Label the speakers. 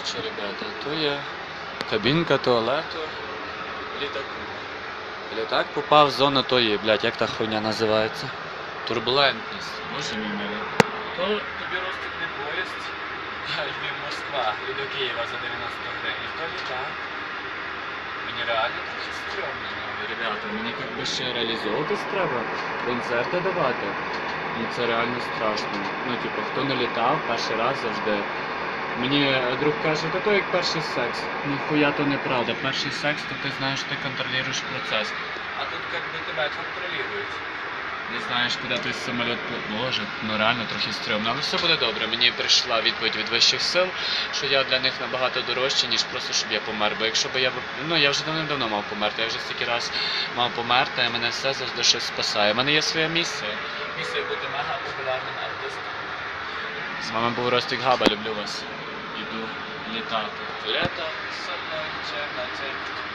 Speaker 1: Коротше, ребята, то є кабінка туалету літаку. Літак попав в зону тої, блядь, як та хуйня називається? Турбулентність. Боже мій милий. То тобі розтикний поїзд, Львів-Москва, і до Києва за 90 гривень. То літак. Мені реально трохи стрьомно, ребята, мені як би ще реалізовуватись треба, концерти давати. Ну це реально страшно. Ну типу, хто не літав, перший раз завжди. Мені друг каже, та то як перший секс. Ніхуя то неправда. Перший секс, то ти знаєш, ти контролюєш процес. А тут як би тебе контролюють. Не знаєш, куди той самоліт Боже, ну реально трохи стрьомно. Але все буде добре. Мені прийшла відповідь від вищих сил, що я для них набагато дорожчий, ніж просто, щоб я помер. Бо якщо б я... Ну, я вже давно мав померти. Я вже стільки раз мав померти, а мене все завжди щось спасає. У мене є своя місія. Місія бути мега популярним артистом. З вами був Ростик Габа, люблю вас. Іду літати. Лето, со мною, черна тень.